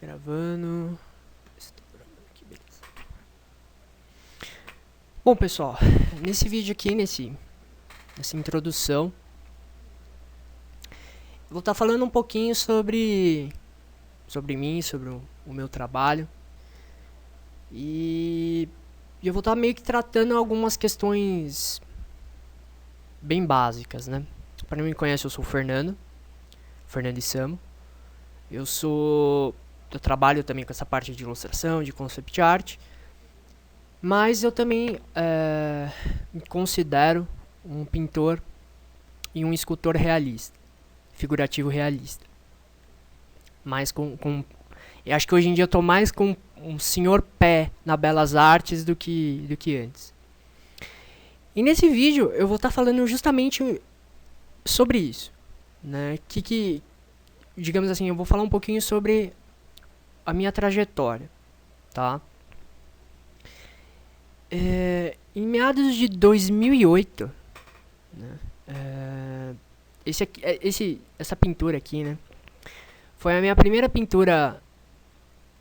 Gravando. Estou gravando aqui, beleza. Bom, pessoal, nesse vídeo aqui, nessa introdução, eu vou estar falando um pouquinho sobre mim, sobre o meu trabalho. E eu vou estar meio que tratando algumas questões bem básicas, né? Para quem não me conhece, eu sou o Fernando Isamo. Eu trabalho também com essa parte de ilustração, de concept art, mas eu também me considero um pintor e um escultor realista, figurativo realista. Mais eu acho que hoje em dia eu tô mais com um senhor pé na Belas Artes do que antes. E nesse vídeo eu vou estar falando justamente sobre isso, né? Digamos assim, eu vou falar um pouquinho sobre a minha trajetória, tá? Em meados de 2008, né, essa pintura aqui, né, foi a minha primeira pintura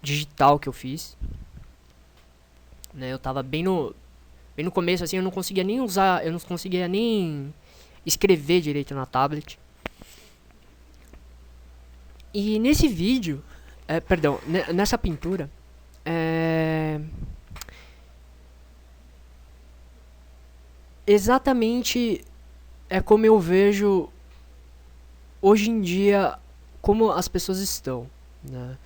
digital que eu fiz, né? Eu tava bem no começo, assim, eu não conseguia nem escrever direito na tablet. E nesse vídeo, nessa pintura, exatamente é como eu vejo hoje em dia como as pessoas estão, né?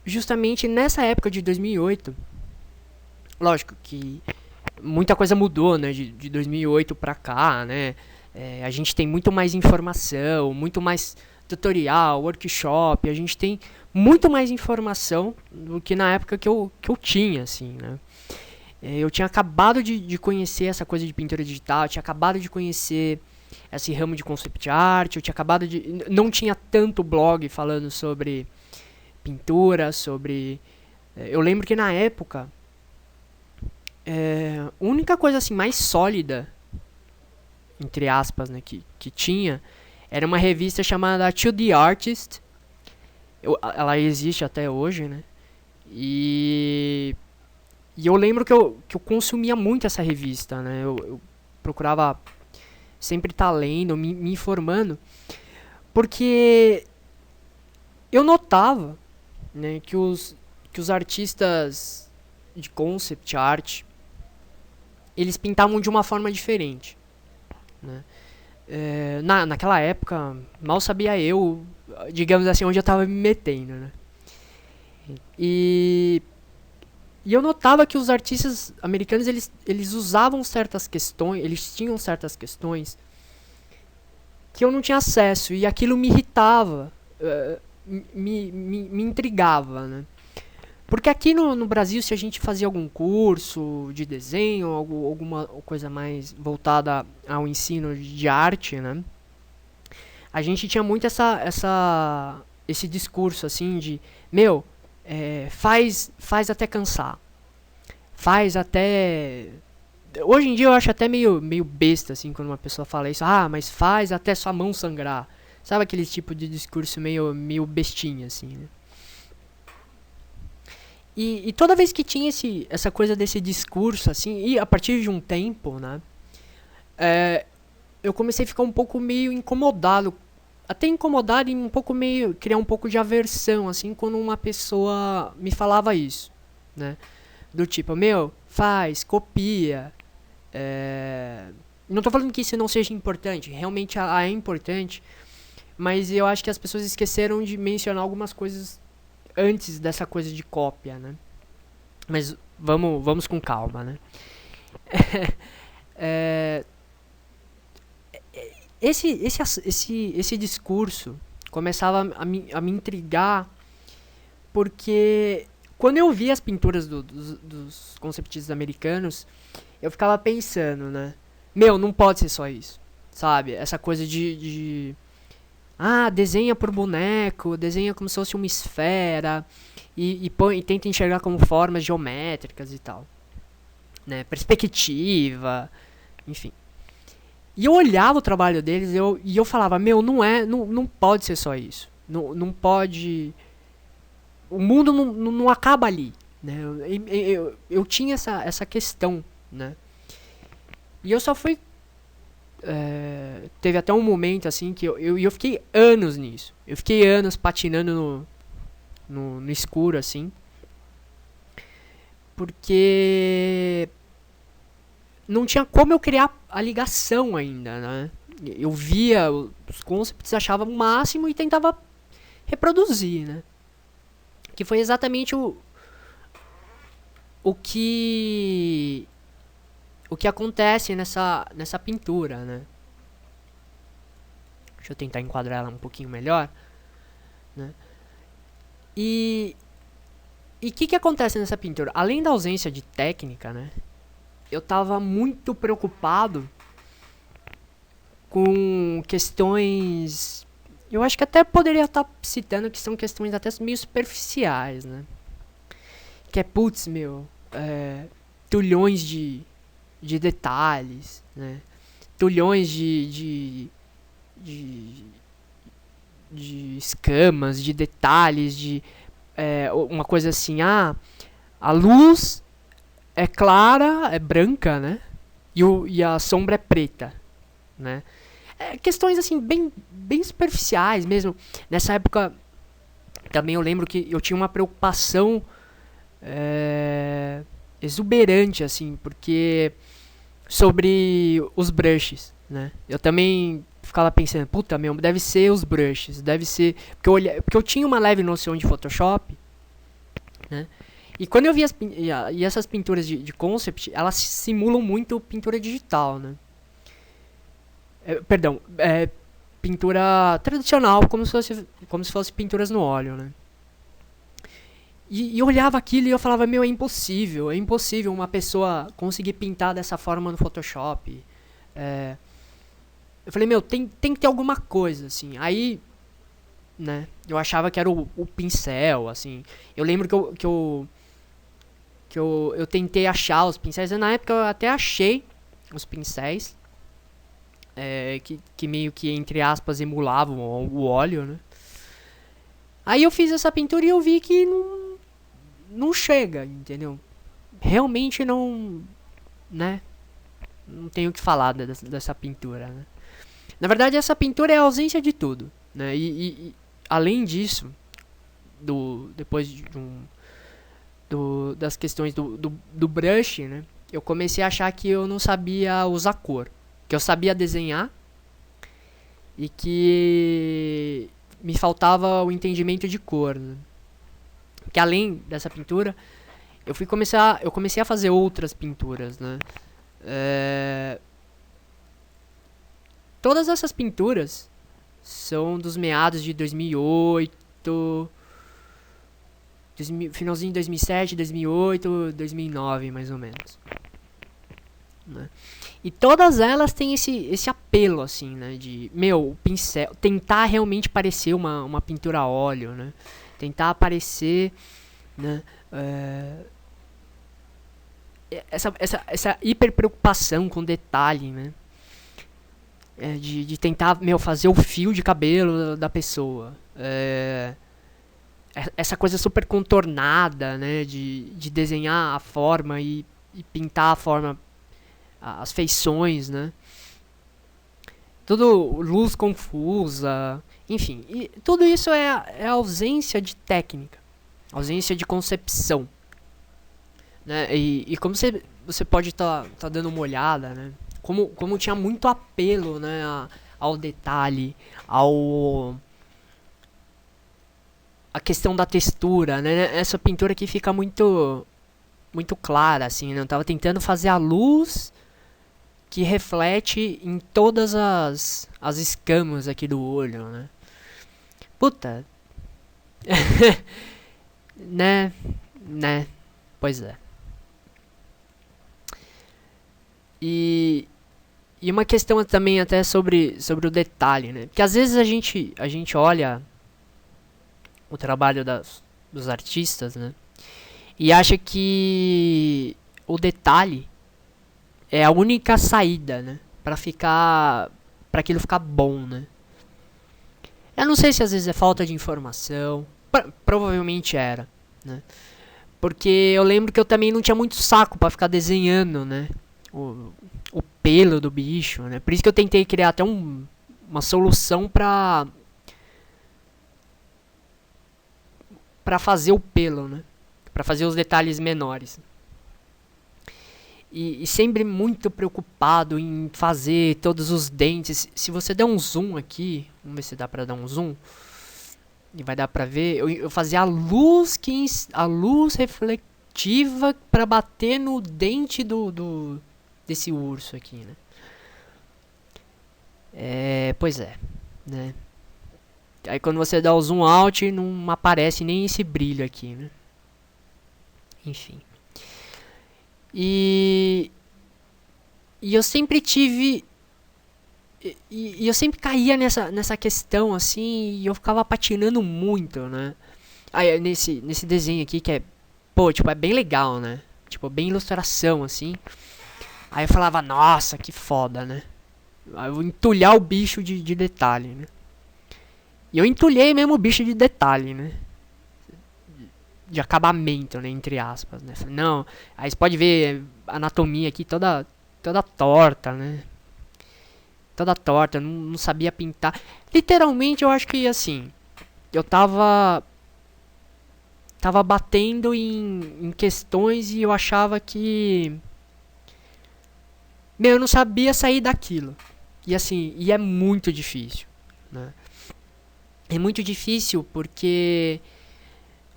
Justamente nessa época de 2008, lógico que muita coisa mudou, né, de 2008 pra cá, né? A gente tem muito mais informação, muito mais tutorial, workshop, a gente tem muito mais informação do que na época que eu tinha, assim, né? Eu tinha acabado de conhecer essa coisa de pintura digital, eu tinha acabado de conhecer esse ramo de concept art, não tinha tanto blog falando sobre pintura, eu lembro que na época, a única coisa assim mais sólida, entre aspas, né, que tinha, era uma revista chamada To The Artist. Ela existe até hoje, né? E eu lembro que eu consumia muito essa revista, né? Eu procurava sempre estar lendo, me informando, porque eu notava, né, que os artistas de concept art, eles pintavam de uma forma diferente, né? Naquela época, mal sabia eu, digamos assim, onde eu estava me metendo, né? E eu notava que os artistas americanos, eles usavam certas questões, eles tinham certas questões que eu não tinha acesso, e aquilo me irritava, me intrigava, né? Porque aqui no Brasil, se a gente fazia algum curso de desenho, alguma coisa mais voltada ao ensino de arte, né, a gente tinha muito esse discurso assim de, faz até cansar, faz até... Hoje em dia eu acho até meio besta, assim, quando uma pessoa fala isso, mas faz até sua mão sangrar. Sabe aquele tipo de discurso meio bestinha, assim, né? E toda vez que tinha essa coisa desse discurso, assim, e a partir de um tempo, né, eu comecei a ficar um pouco meio incomodado, até incomodado e um pouco criar um pouco de aversão, assim, quando uma pessoa me falava isso, né, do tipo, faz, copia, não tô falando que isso não seja importante, realmente é importante, mas eu acho que as pessoas esqueceram de mencionar algumas coisas antes dessa coisa de cópia, né? Mas vamos com calma, né? Esse discurso começava a me intrigar, porque quando eu via as pinturas dos conceptistas americanos, eu ficava pensando, né? Não pode ser só isso, sabe? Essa coisa de desenha por boneco, desenha como se fosse uma esfera e tenta enxergar como formas geométricas e tal, né? Perspectiva, enfim. E eu olhava o trabalho deles e eu falava, não pode ser só isso, Não pode... O mundo não acaba ali, né? Eu tinha essa questão, né? E eu só fui... teve até um momento, assim, que eu fiquei anos nisso. Eu fiquei anos patinando no escuro, assim. Porque não tinha como eu criar a ligação ainda, né? Eu via os concepts, achava o máximo e tentava reproduzir, né? Que foi exatamente o que acontece nessa pintura, né? Deixa eu tentar enquadrar ela um pouquinho melhor, né? E o que acontece nessa pintura? Além da ausência de técnica, né? Eu tava muito preocupado com questões... Eu acho que até poderia estar citando que são questões até meio superficiais, né? Que é, putz, meu... tulhões de detalhes, né? Tulhões de escamas, de detalhes, de... uma coisa assim, a luz é clara, é branca, né? E a sombra é preta, né? Questões assim bem superficiais mesmo. Nessa época também eu lembro que eu tinha uma preocupação exuberante, assim, porque sobre os brushes, né? Eu também ficava pensando, puta, meu, deve ser os brushes, deve ser... Porque eu tinha uma leve noção de Photoshop, né? E quando eu vi essas pinturas de concept, elas simulam muito pintura digital, né? Perdão, pintura tradicional, como se fosse pinturas no óleo, né? E eu olhava aquilo e eu falava, meu, é impossível uma pessoa conseguir pintar dessa forma no Photoshop. Eu falei, meu, tem que ter alguma coisa, assim. Aí, né, eu achava que era o pincel, assim. Eu lembro que eu tentei achar os pincéis. Na época eu até achei os pincéis. Que meio que, entre aspas, emulavam o óleo, né? Aí eu fiz essa pintura e eu vi que não chega, entendeu? Realmente não, né? Não tenho o que falar dessa pintura, né? Na verdade, essa pintura é a ausência de tudo, né? E além disso, depois das questões do brush, né? Eu comecei a achar que eu não sabia usar cor. Que eu sabia desenhar e que me faltava o entendimento de cor, né? Que além dessa pintura, eu comecei a fazer outras pinturas, né? Todas essas pinturas são dos meados de 2008, finalzinho de 2007, 2008, 2009, mais ou menos, né? E todas elas têm esse apelo, assim, né? De, meu, o pincel... Tentar realmente parecer uma pintura a óleo, né? Tentar parecer, né? Essa hiper preocupação com detalhe, né? De tentar, meu, fazer o fio de cabelo da pessoa. Essa coisa super contornada, né? De desenhar a forma e pintar a forma... as feições, né? Tudo luz confusa, enfim. E tudo isso é ausência de técnica, ausência de concepção, né? E como você pode tá dando uma olhada, né? Como tinha muito apelo, né? Ao detalhe, a questão da textura, né? Essa pintura aqui fica muito clara, assim, né? Eu tava tentando fazer a luz que reflete em todas as escamas aqui do olho, né? Puta. Né? Pois é. E uma questão também até sobre o detalhe, né? Porque às vezes a gente olha o trabalho dos artistas, né? E acha que o detalhe é a única saída, né? Pra aquilo ficar bom, né? Eu não sei se às vezes é falta de informação. Provavelmente era, né? Porque eu lembro que eu também não tinha muito saco pra ficar desenhando, né? O pelo do bicho, né? Por isso que eu tentei criar até uma solução pra fazer o pelo, né? Pra fazer os detalhes menores. E sempre muito preocupado em fazer todos os dentes. Se você der um zoom aqui, vamos ver se dá pra dar um zoom. E vai dar pra ver. Eu fazia a luz refletiva pra bater no dente desse urso aqui, né? Pois é, né? Aí quando você dá o zoom out, não aparece nem esse brilho aqui, né? Enfim. E eu sempre tive. E eu sempre caía nessa questão, assim, e eu ficava patinando muito, né? Aí nesse desenho aqui que é. Pô, tipo, é bem legal, né? Tipo, bem ilustração, assim. Aí eu falava, nossa, que foda, né? Aí eu vou entulhar o bicho de detalhe, né? E eu entulhei mesmo o bicho de detalhe, né? De acabamento, né? Entre aspas, né? Não, aí você pode ver a anatomia aqui toda torta, né? Toda torta, não sabia pintar. Literalmente eu acho que assim, eu tava batendo em questões e eu achava que eu não sabia sair daquilo. E assim, e é muito difícil, né? É muito difícil porque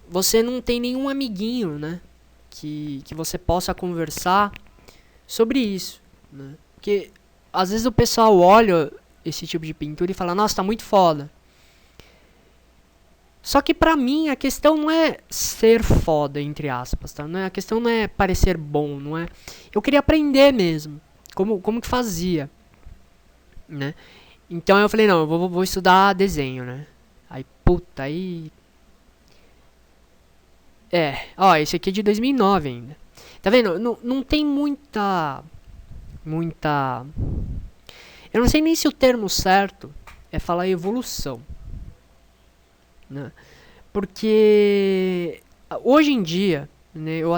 você não tem nenhum amiguinho, né? Que você possa conversar sobre isso, né? Porque às vezes o pessoal olha esse tipo de pintura e fala, nossa, tá muito foda. Só que pra mim a questão não é ser foda, entre aspas, tá? A questão não é parecer bom, não é... Eu queria aprender mesmo, como que fazia, né? Então eu falei, não, eu vou estudar desenho, né? Aí, puta, aí... Ó, esse aqui é de 2009 ainda. Tá vendo? Não tem muita... Eu não sei nem se o termo certo é falar evolução, né? Porque hoje em dia, né, eu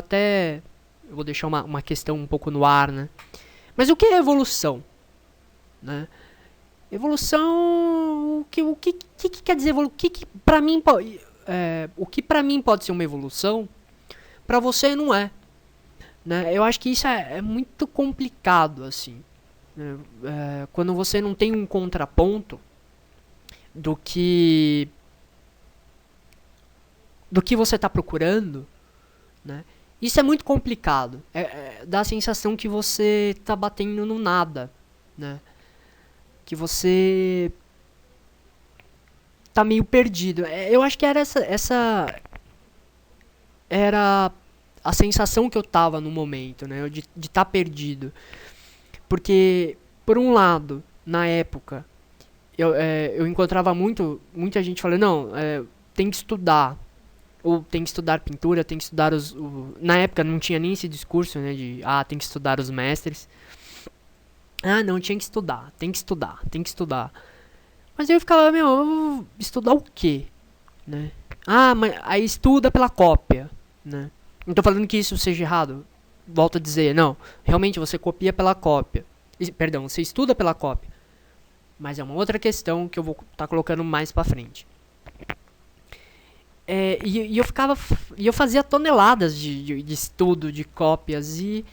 vou deixar uma questão um pouco no ar, né? Mas o que é evolução, né? Evolução, o que quer dizer evolução? Para mim o que para mim pode ser uma evolução, para você não é, né? Eu acho que isso é muito complicado, assim, né? Quando você não tem um contraponto do que você está procurando, né? Isso é muito complicado. Dá a sensação que você está batendo no nada, né? Que você tá meio perdido. Eu acho que era essa era a sensação que eu tava no momento, né? De estar perdido. Porque, por um lado, na época, eu encontrava muita gente falando, não, tem que estudar. Ou tem que estudar pintura, tem que estudar na época não tinha nem esse discurso, né? De, tem que estudar os mestres. Não, tinha que estudar, tem que estudar, tem que estudar. Mas eu ficava, estudar o quê? Né? Mas aí estuda pela cópia, né? Não tô falando que isso seja errado. Volto a dizer, não. Realmente você copia pela cópia. Perdão, você estuda pela cópia. Mas é uma outra questão que eu vou estar colocando mais pra frente. E eu fazia toneladas de estudo, de cópias e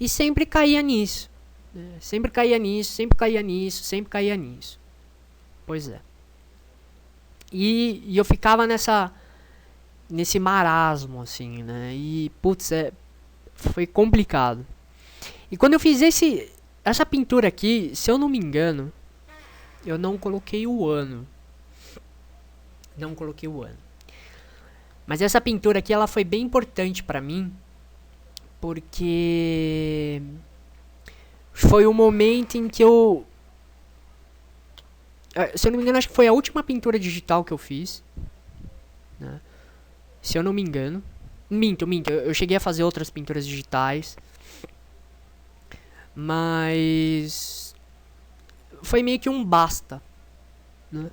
sempre caía nisso. Né? Sempre caía nisso, sempre caía nisso, sempre caía nisso. Pois é. E eu ficava nesse marasmo, assim, né? E, putz, foi complicado. E quando eu fiz essa pintura aqui, se eu não me engano, eu não coloquei o ano. Não coloquei o ano. Mas essa pintura aqui, ela foi bem importante pra mim, porque foi o momento em que eu... Se eu não me engano, acho que foi a última pintura digital que eu fiz, né? Se eu não me engano. Minto. Eu cheguei a fazer outras pinturas digitais. Mas... foi meio que um basta, né?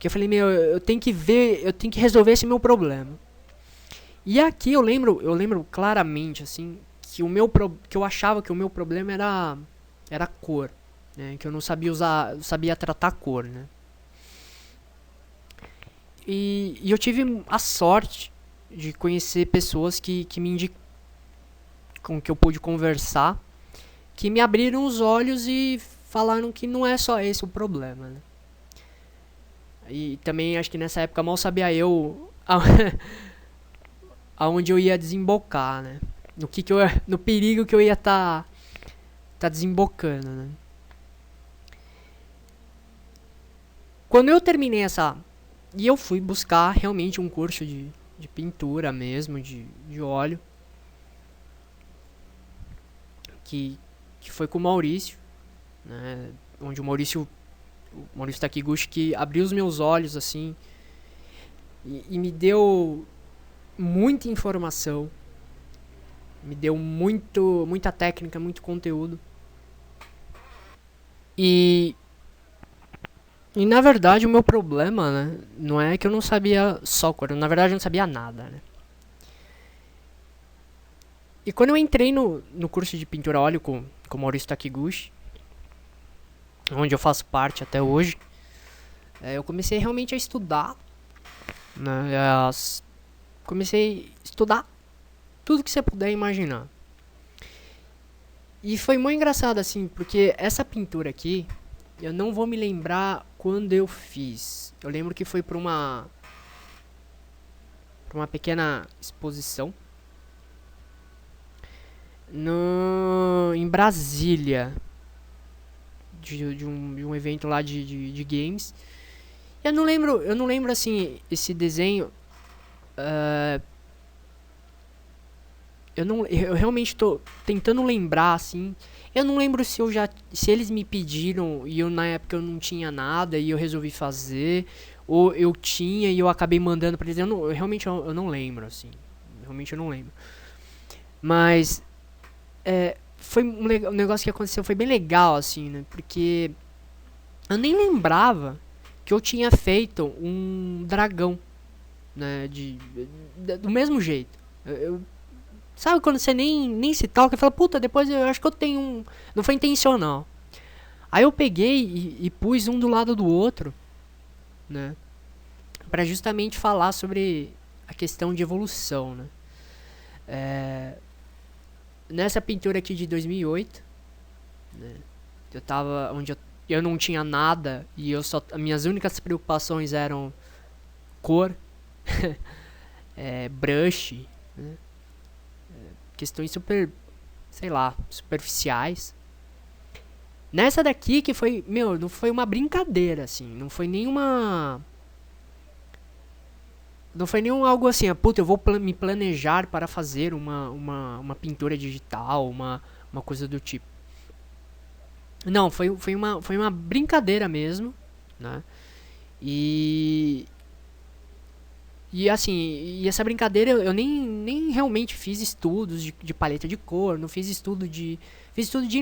Que eu falei, meu, eu tenho que ver, eu tenho que resolver esse meu problema. E aqui eu lembro claramente, assim, que que eu achava que o meu problema era cor, né? Que eu não sabia tratar cor, né? E eu tive a sorte de conhecer pessoas que me indicam, com que eu pude conversar, que me abriram os olhos e falaram que não é só esse o problema, né? E também acho que nessa época mal sabia eu aonde eu ia desembocar, né? No perigo que eu ia tá desembocando, né? Quando eu terminei e eu fui buscar realmente um curso de pintura mesmo, de óleo, que, que foi com o Maurício, né? Onde o Maurício Takiguchi, que abriu os meus olhos, assim, e me deu muita informação, me deu muita técnica, muito conteúdo. E na verdade o meu problema, né, não é que eu não sabia só cor, na verdade eu não sabia nada, né. E quando eu entrei no curso de pintura a óleo com o Maurício Takiguchi, onde eu faço parte até hoje, eu comecei realmente a estudar, né, comecei a estudar tudo que você puder imaginar. E foi muito engraçado, assim, porque essa pintura aqui, eu não vou me lembrar quando eu fiz. Eu lembro que foi pra uma pequena exposição em Brasília, de um evento lá de games. Eu não lembro assim, esse desenho. Eu realmente tô tentando lembrar, assim. Eu não lembro se eles me pediram e na época eu não tinha nada e eu resolvi fazer, ou eu tinha e eu acabei mandando pra eles. Realmente eu não lembro, assim. Realmente eu não lembro. Mas foi um negócio que aconteceu, foi bem legal, assim, né? Porque eu nem lembrava que eu tinha feito um dragão, né? Do mesmo jeito. Sabe quando você nem se toca e fala, puta, depois eu acho que eu tenho um. Não foi intencional. Aí eu peguei e pus um do lado do outro, né? Pra justamente falar sobre a questão de evolução, né? Nessa pintura aqui de 2008, né? Eu tava onde eu não tinha nada e as minhas únicas preocupações eram cor, brush, né? Questões super, sei lá, superficiais. Nessa daqui que foi, meu, não foi uma brincadeira, assim, não foi nenhuma... Não foi nenhum algo assim, puta, eu vou me planejar para fazer uma pintura digital, uma coisa do tipo. Não, foi uma brincadeira mesmo, né? E assim, e essa brincadeira eu nem realmente fiz estudos de paleta de cor, não fiz estudo de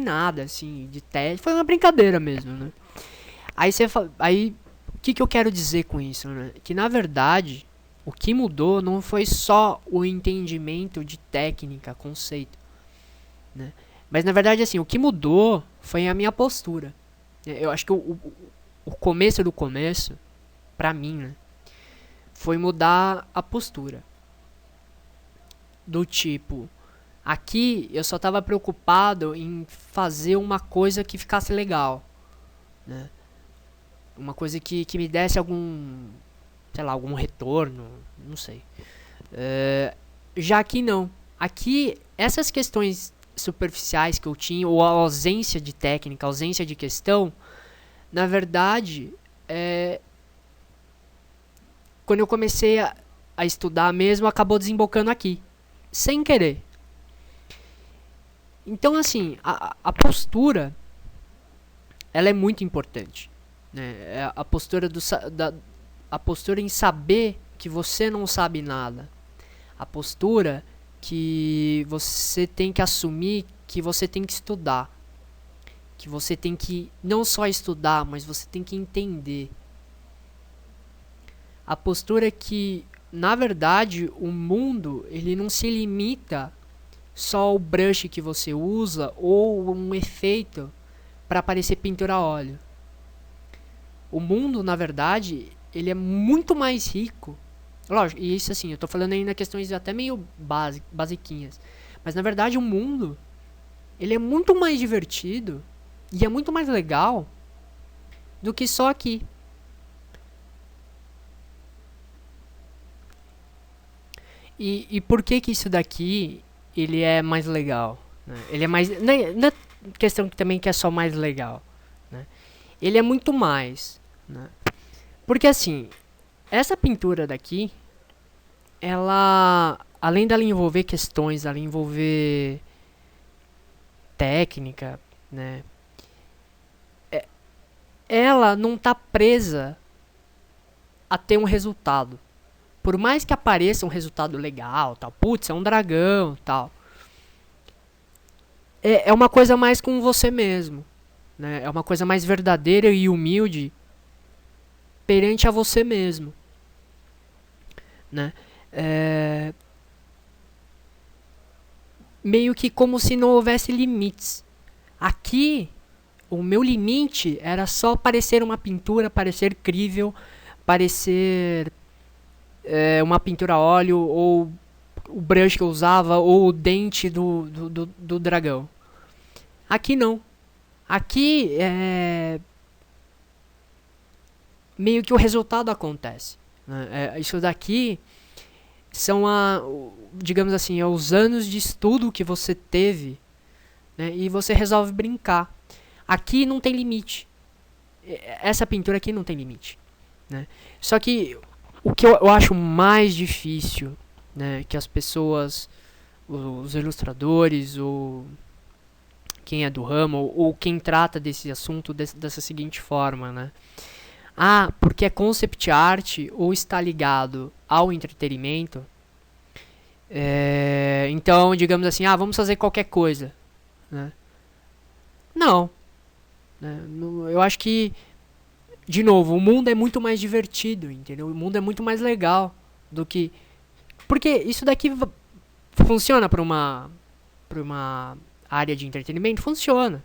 nada, assim, de teste, foi uma brincadeira mesmo, né? Aí o que eu quero dizer com isso, né? Que na verdade, o que mudou não foi só o entendimento de técnica, conceito, né? Mas na verdade, assim, o que mudou foi a minha postura. Eu acho que o começo do começo, pra mim, né? Foi mudar a postura. Do tipo, aqui eu só tava preocupado em fazer uma coisa que ficasse legal, né? Uma coisa que me desse algum, sei lá, algum retorno, não sei. Já aqui não. Aqui, essas questões superficiais que eu tinha, ou a ausência de técnica, a ausência de questão, na verdade, quando eu comecei a estudar mesmo, acabou desembocando aqui, sem querer. Então, assim, a postura, ela é muito importante, né? A postura a postura em saber que você não sabe nada. A postura que você tem que assumir que você tem que estudar. Que você tem que não só estudar, mas você tem que entender. A postura que, na verdade, o mundo ele não se limita só ao brush que você usa ou um efeito para parecer pintura a óleo. O mundo, na verdade, ele é muito mais rico. Lógico, e isso assim, eu tô falando ainda questões até meio basiquinhas. Mas na verdade o mundo, ele é muito mais divertido e é muito mais legal do que só aqui. E por que que isso daqui, ele é mais legal? Né? Ele é mais... Não é questão que também que é só mais legal. Né? Ele é muito mais. Né? Porque assim, essa pintura daqui, ela... Além dela envolver questões, ela envolver técnica, né? Ela não tá presa a ter um resultado. Por mais que apareça um resultado legal, tal, putz, é um dragão, tal. É uma coisa mais com você mesmo, né? É uma coisa mais verdadeira e humilde perante a você mesmo, né? Meio que como se não houvesse limites. Aqui, o meu limite era só parecer uma pintura, parecer crível, parecer uma pintura a óleo, ou o brush que eu usava, ou o dente do dragão. Aqui não. Aqui meio que o resultado acontece. Né? Isso daqui são digamos assim, os anos de estudo que você teve, né? E você resolve brincar. Aqui não tem limite. Essa pintura aqui não tem limite. Né? Só que o que eu acho mais difícil, né, que as pessoas, os ilustradores, ou quem é do ramo, ou quem trata desse assunto dessa seguinte forma, né? Porque é concept art ou está ligado ao entretenimento, então, digamos assim, vamos fazer qualquer coisa. Né? Não. Né? Eu acho que, de novo, o mundo é muito mais divertido, entendeu? O mundo é muito mais legal do que... Porque isso daqui funciona para uma área de entretenimento? Funciona.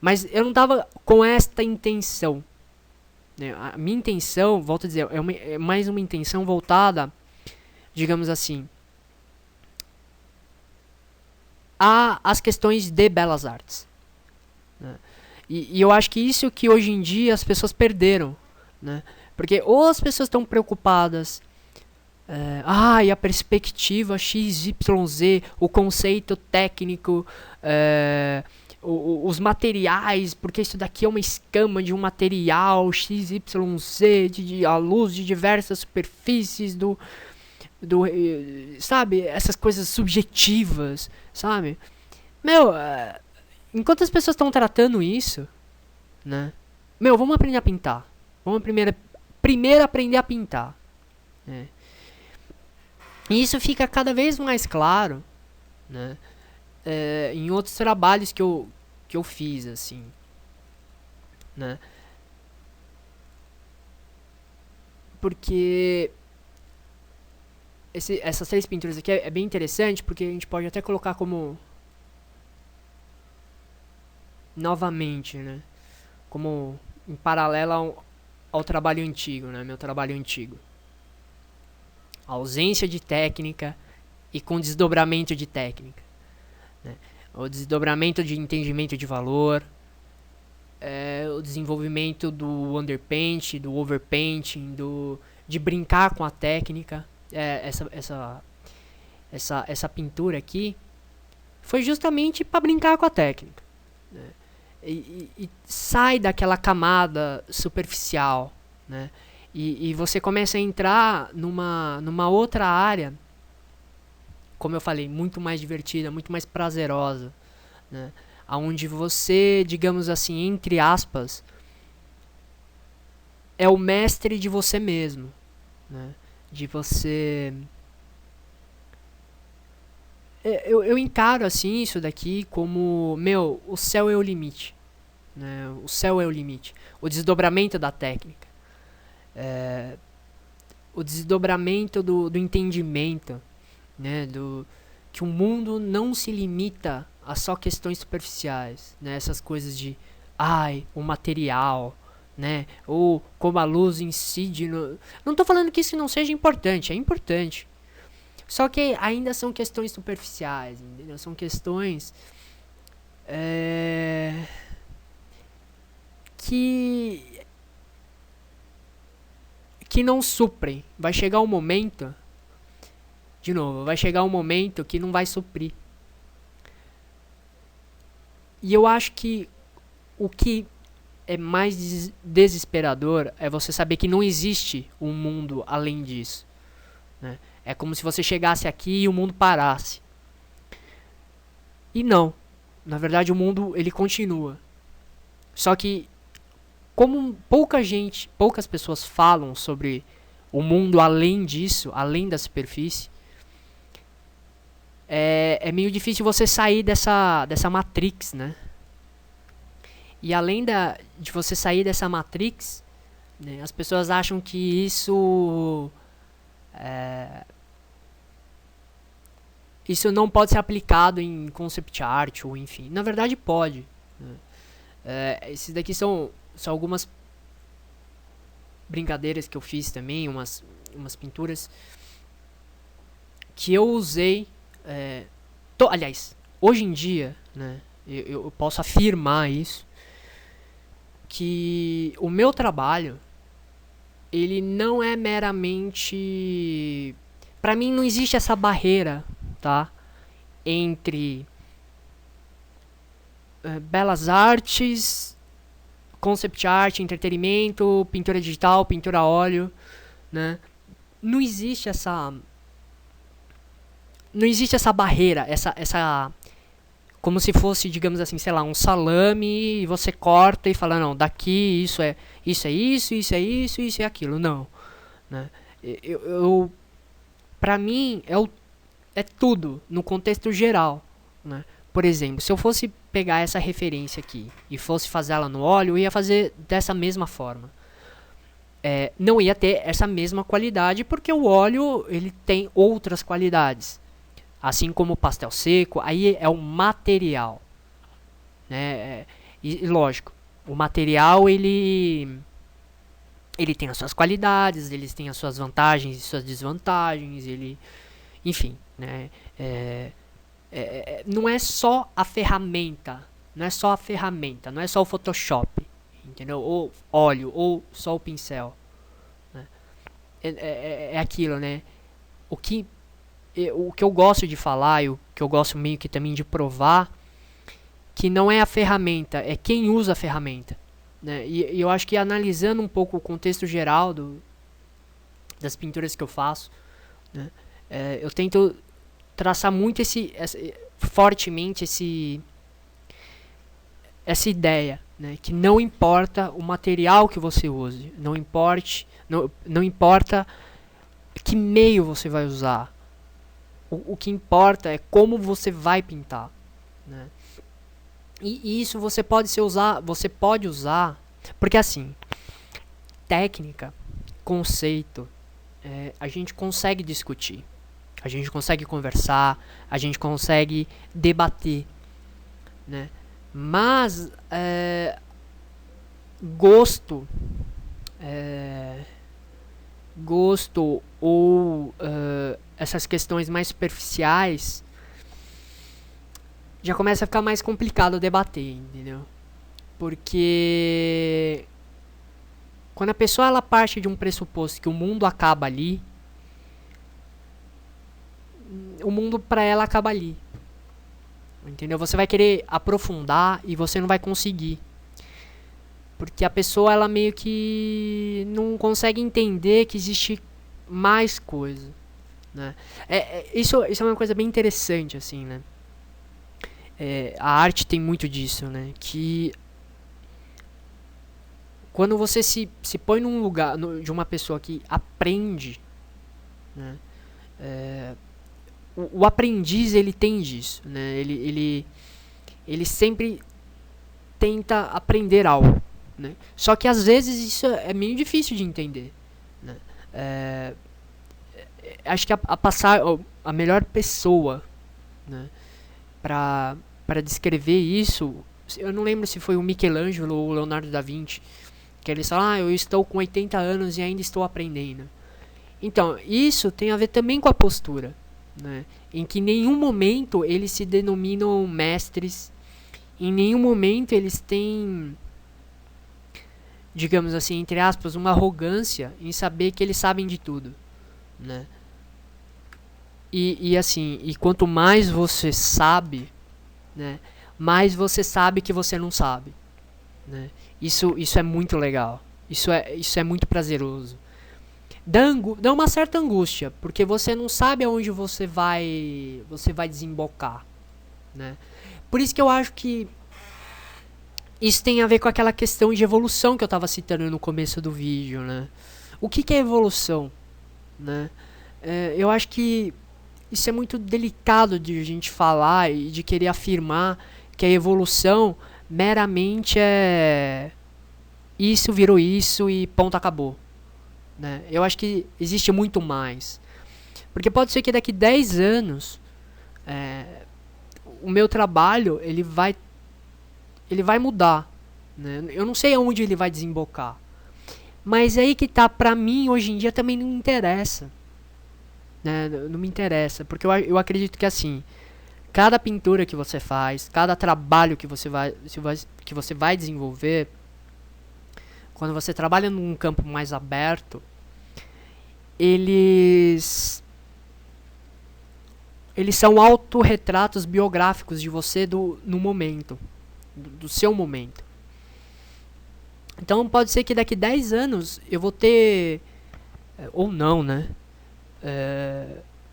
Mas eu não tava com esta intenção. Né? A minha intenção, volto a dizer, é mais uma intenção voltada, digamos assim, às questões de belas artes. Né? E eu acho que isso que hoje em dia as pessoas perderam. Né? Porque ou as pessoas estão preocupadas, e a perspectiva XYZ, o conceito técnico, os materiais, porque isso daqui é uma escama de um material XYZ, a luz de diversas superfícies sabe, essas coisas subjetivas, sabe? Meu, enquanto as pessoas estão tratando isso, né? Meu, vamos aprender a pintar. Vamos primeiro aprender a pintar. Né? E isso fica cada vez mais claro, né? Em outros trabalhos que eu fiz, assim. Né? Porque essas 3 pinturas aqui é bem interessante, porque a gente pode até colocar como novamente, né? Como em paralelo ao trabalho antigo, né? Meu trabalho antigo. A ausência de técnica e com desdobramento de técnica. Né? O desdobramento de entendimento de valor, o desenvolvimento do underpaint, do overpainting, de brincar com a técnica. Essa pintura aqui foi justamente para brincar com a técnica. Né? E sai daquela camada superficial, né? E você começa a entrar numa outra área, como eu falei, muito mais divertida, muito mais prazerosa, né? Onde você, digamos assim, entre aspas, é o mestre de você mesmo, né? De você... Eu encaro assim isso daqui como, meu, o céu é o limite, né? O céu é o limite, o desdobramento da técnica. o desdobramento do entendimento, né, que o mundo não se limita a só questões superficiais, né, essas coisas de, o material, né, ou como a luz incide no... Não estou falando que isso não seja importante, é importante. Só que ainda são questões superficiais, entendeu? São questões que não suprem. Vai chegar um momento, de novo, vai chegar um momento que não vai suprir. E eu acho que o que é mais desesperador é você saber que não existe um mundo além disso, né? É como se você chegasse aqui e o mundo parasse. E não. Na verdade, o mundo, ele continua. Só que, como poucas pessoas falam sobre o mundo além disso, além da superfície, é meio difícil você sair dessa matrix, né? E além de você sair dessa matrix, né, as pessoas acham que isso não pode ser aplicado em concept art, ou enfim. Na verdade pode, né? Esses daqui são algumas brincadeiras que eu fiz também, umas pinturas que eu usei. Aliás, hoje em dia, né, eu posso afirmar isso, que o meu trabalho, ele não é meramente... Pra mim não existe essa barreira, tá, entre belas artes, concept art, entretenimento, pintura digital, pintura a óleo, né? Não existe essa barreira, essa como se fosse, digamos assim, sei lá, um salame, e você corta e fala, não, daqui isso é isso, isso é aquilo. Não, né? Pra mim é tudo no contexto geral, né? Por exemplo, se eu fosse pegar essa referência aqui e fosse fazer ela no óleo, eu ia fazer dessa mesma forma. Não ia ter essa mesma qualidade, porque o óleo, ele tem outras qualidades. Assim como o pastel seco, aí é o material, né? E lógico, o material, ele tem as suas qualidades, ele tem as suas vantagens e suas desvantagens, enfim, né? Não é só a ferramenta, não é só o Photoshop, entendeu? Ou óleo, ou só o pincel, né? É aquilo, né? O que eu gosto de falar, e o que eu gosto meio que também de provar, que não é a ferramenta, é quem usa a ferramenta, né? E eu acho que analisando um pouco o contexto geral das pinturas que eu faço, né, eu tento traçar muito fortemente essa ideia, né, que não importa o material que você use, não importa que meio você vai usar, o que importa é como você vai pintar, né? E isso você pode usar, porque assim, técnica, conceito, a gente consegue discutir, a gente consegue conversar, a gente consegue debater, né? Mas gosto ou essas questões mais superficiais, já começa a ficar mais complicado debater, entendeu? Porque quando a pessoa ela parte de um pressuposto que o mundo acaba ali, o mundo pra ela acaba ali, entendeu? Você vai querer aprofundar e você não vai conseguir, porque a pessoa ela meio que não consegue entender que existe mais coisa, né? Isso é uma coisa bem interessante, assim, né? A arte tem muito disso, né? Que quando você se põe num lugar de uma pessoa que aprende, né? O aprendiz, ele tem disso, né? Ele sempre tenta aprender algo, né? Só que às vezes isso é meio difícil de entender, né? É, acho que a melhor pessoa, né, para descrever isso, eu não lembro se foi o Michelangelo ou o Leonardo da Vinci, que eles falam, eu estou com 80 anos e ainda estou aprendendo. Então, isso tem a ver também com a postura, né, em que em nenhum momento eles se denominam mestres, em nenhum momento eles têm, digamos assim, entre aspas, uma arrogância em saber que eles sabem de tudo, né? E assim, e quanto mais você sabe, né, mais você sabe que você não sabe, né? Isso é muito legal. Isso é muito prazeroso. Dá uma certa angústia, porque você não sabe aonde você vai desembocar, né? Por isso que eu acho que isso tem a ver com aquela questão de evolução que eu estava citando no começo do vídeo, né? O que é evolução, né? Eu acho que isso é muito delicado de a gente falar e de querer afirmar que a evolução meramente é isso virou isso e ponto, acabou, né? Eu acho que existe muito mais. Porque pode ser que daqui 10 anos o meu trabalho ele vai mudar, né? Eu não sei aonde ele vai desembocar. Mas aí que tá, pra mim, hoje em dia também não interessa, né? Não me interessa, porque eu acredito que assim, cada pintura que você faz, cada trabalho que você vai desenvolver, quando você trabalha num campo mais aberto, eles são autorretratos biográficos de você no momento, do seu momento. Então pode ser que daqui 10 anos eu vou ter, ou não, né?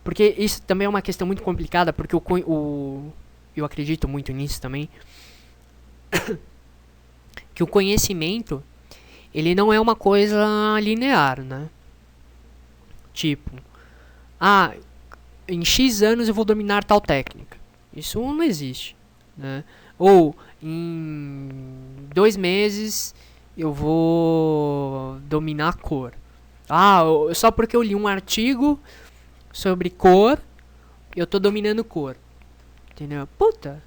Porque isso também é uma questão muito complicada, porque eu acredito muito nisso também, que o conhecimento, ele não é uma coisa linear, né? Tipo, em X anos eu vou dominar tal técnica. Isso não existe, né? Ou em 2 meses eu vou dominar a cor. Só porque eu li um artigo sobre cor, eu tô dominando cor. Entendeu? Puta.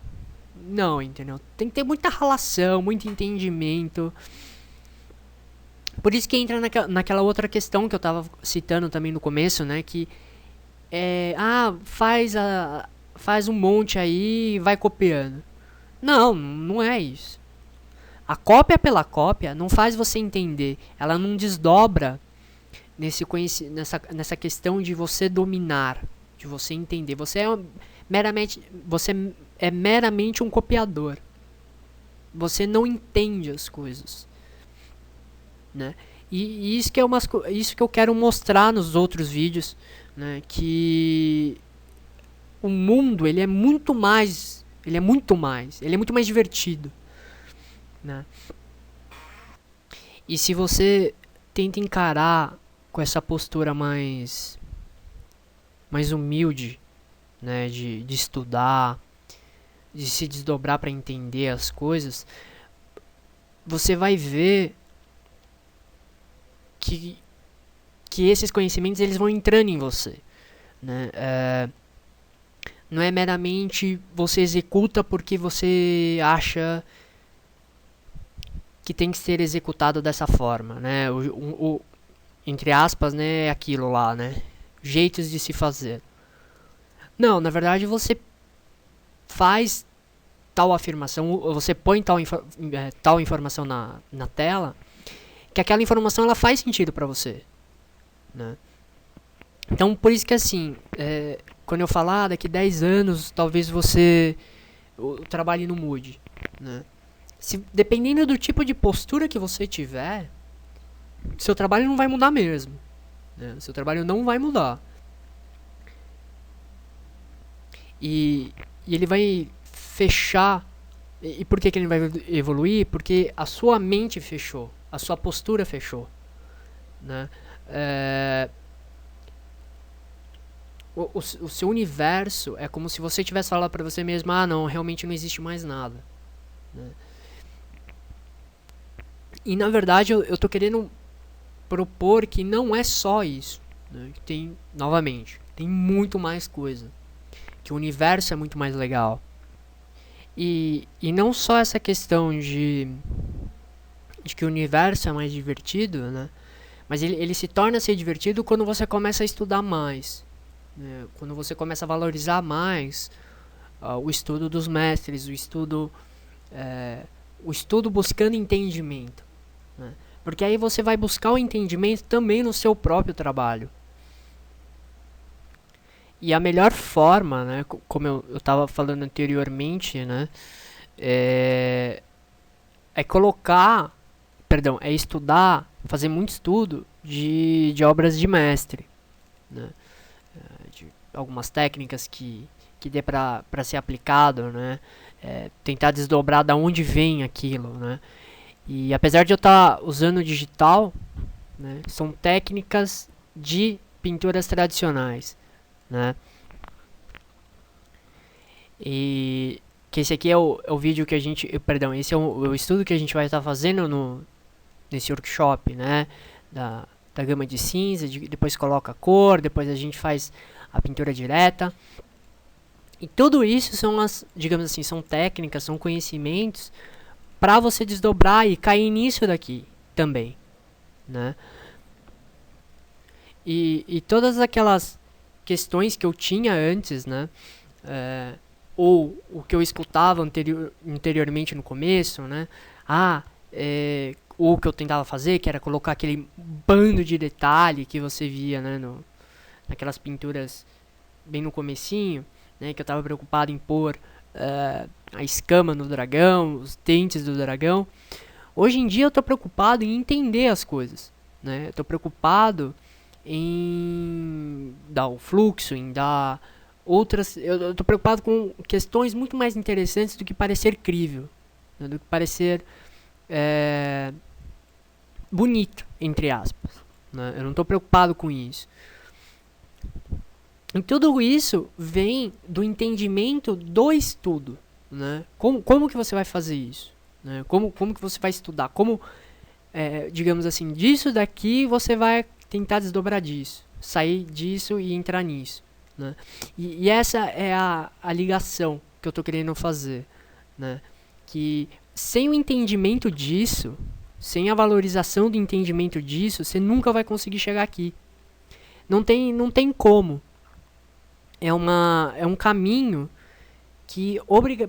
Não, entendeu? Tem que ter muita relação, muito entendimento. Por isso que entra naquela outra questão que eu tava citando também no começo, né? Que faz um monte aí e vai copiando. Não, não é isso. A cópia pela cópia não faz você entender. Ela não desdobra nessa questão de você dominar, de você entender. Você é meramente um copiador. Você não entende as coisas, né? E isso que eu quero mostrar nos outros vídeos, né? Que o mundo ele é muito mais divertido, né? E se você tenta encarar com essa postura mais humilde, né, de estudar, de se desdobrar para entender as coisas, você vai ver que esses conhecimentos eles vão entrando em você, né? Não é meramente você executa porque você acha que tem que ser executado dessa forma, né? Entre aspas, né, é aquilo lá, né? Jeitos de se fazer. Não, na verdade você faz tal afirmação, você põe tal informação na tela, que aquela informação ela faz sentido pra você, né? Então por isso que assim, quando eu falar daqui 10 anos, talvez o trabalho não mude, né? Dependendo do tipo de postura que você tiver, seu trabalho não vai mudar mesmo, né? Seu trabalho não vai mudar. E ele vai fechar. E por que ele vai evoluir? Porque a sua mente fechou, a sua postura fechou, né? O seu universo é como se você tivesse falado pra você mesmo: não, realmente não existe mais nada, né? E na verdade eu tô querendo propor que não é só isso, né? Tem, novamente, tem muito mais coisa, que o universo é muito mais legal. E não só essa questão de que o universo é mais divertido, né? Mas ele se torna ser divertido quando você começa a estudar mais, né? Quando você começa a valorizar mais o estudo dos mestres, o estudo buscando entendimento, né? Porque aí você vai buscar o entendimento também no seu próprio trabalho. E a melhor forma, né, como eu estava falando anteriormente, né, é colocar, perdão, é estudar, fazer muito estudo de obras de mestre, né, de algumas técnicas que dê para ser aplicado, né, tentar desdobrar da onde vem aquilo, né. E apesar de eu estar usando o digital, né, são técnicas de pinturas tradicionais, né. E que esse aqui é o vídeo que a gente, perdão, esse é o estudo que a gente vai estar fazendo nesse workshop, né, da gama de cinza, depois coloca a cor, depois a gente faz a pintura direta. E tudo isso são digamos assim, são técnicas, são conhecimentos para você desdobrar e cair nisso daqui também, né? E todas aquelas questões que eu tinha antes, né? Ou o que eu escutava anteriormente no começo, né? Ou o que eu tentava fazer, que era colocar aquele bando de detalhe que você via, né? Naquelas pinturas bem no comecinho, né? Que eu estava preocupado em pôr a escama no dragão, os dentes do dragão. Hoje em dia eu estou preocupado em entender as coisas, né? Eu estou preocupado em dar o fluxo, em dar outras. Eu estou preocupado com questões muito mais interessantes do que parecer crível, né? Do que parecer bonito, entre aspas, né? Eu não estou preocupado com isso. E tudo isso vem do entendimento do estudo, né? Como que você vai fazer isso, né? Como que você vai estudar? Como, digamos assim, disso daqui você vai tentar desdobrar disso, sair disso e entrar nisso, né? E essa é a ligação que eu estou querendo fazer, né? Que sem o entendimento disso, sem a valorização do entendimento disso, você nunca vai conseguir chegar aqui. Não tem como. É um caminho que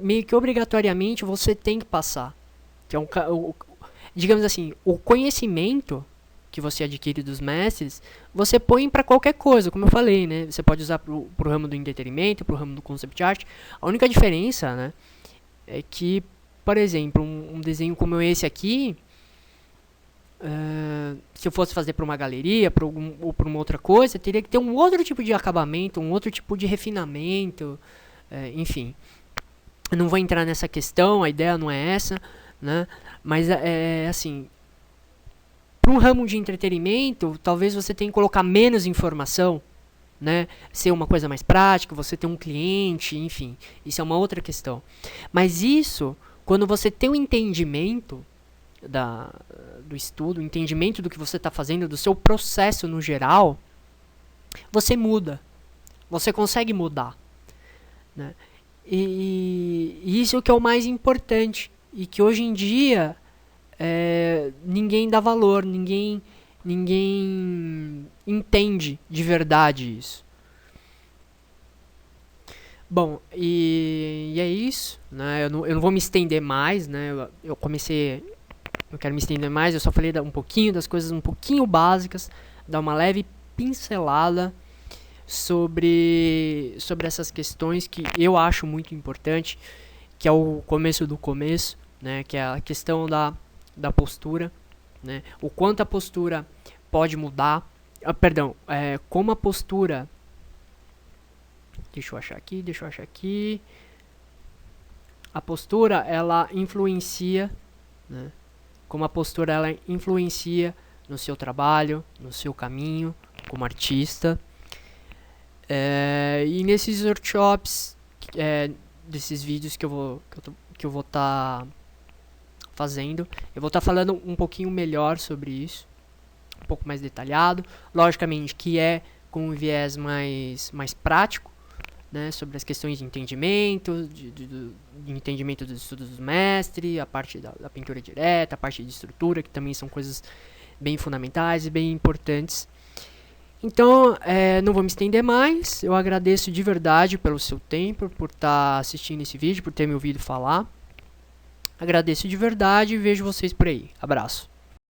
meio que obrigatoriamente você tem que passar. Que é digamos assim, o conhecimento que você adquire dos mestres, você põe para qualquer coisa, como eu falei, né? Você pode usar pro ramo do entretenimento, pro ramo do concept art. A única diferença, né, é que, por exemplo, um desenho como esse aqui, se eu fosse fazer para uma galeria ou para uma outra coisa, teria que ter um outro tipo de acabamento, um outro tipo de refinamento, enfim. Eu não vou entrar nessa questão, a ideia não é essa, né? Mas assim, para um ramo de entretenimento, talvez você tenha que colocar menos informação, né? Ser uma coisa mais prática, você ter um cliente, enfim, isso é uma outra questão. Mas isso, quando você tem um entendimento do estudo, o entendimento do que você está fazendo, do seu processo no geral, você muda. Você consegue mudar, né? E isso é o que é o mais importante. E que hoje em dia ninguém dá valor, ninguém entende de verdade isso. Bom, e é isso, né? Eu não vou me estender mais, né? Eu quero me estender mais, eu só falei um pouquinho das coisas um pouquinho básicas, dar uma leve pincelada sobre essas questões que eu acho muito importante, que é o começo do começo, né? Que é a questão da postura, né? O quanto a postura pode mudar, como a postura, deixa eu achar aqui, a postura, ela influencia, né? Como a postura, ela influencia no seu trabalho, no seu caminho como artista. E nesses workshops, desses vídeos que eu vou estar fazendo, eu vou estar falando um pouquinho melhor sobre isso, um pouco mais detalhado, logicamente que é com um viés mais prático, né, sobre as questões de entendimento, de entendimento dos estudos do mestre, a parte da pintura direta, a parte de estrutura, que também são coisas bem fundamentais e bem importantes. Então, não vou me estender mais, eu agradeço de verdade pelo seu tempo, por estar assistindo esse vídeo, por ter me ouvido falar. Agradeço de verdade e vejo vocês por aí. Abraço.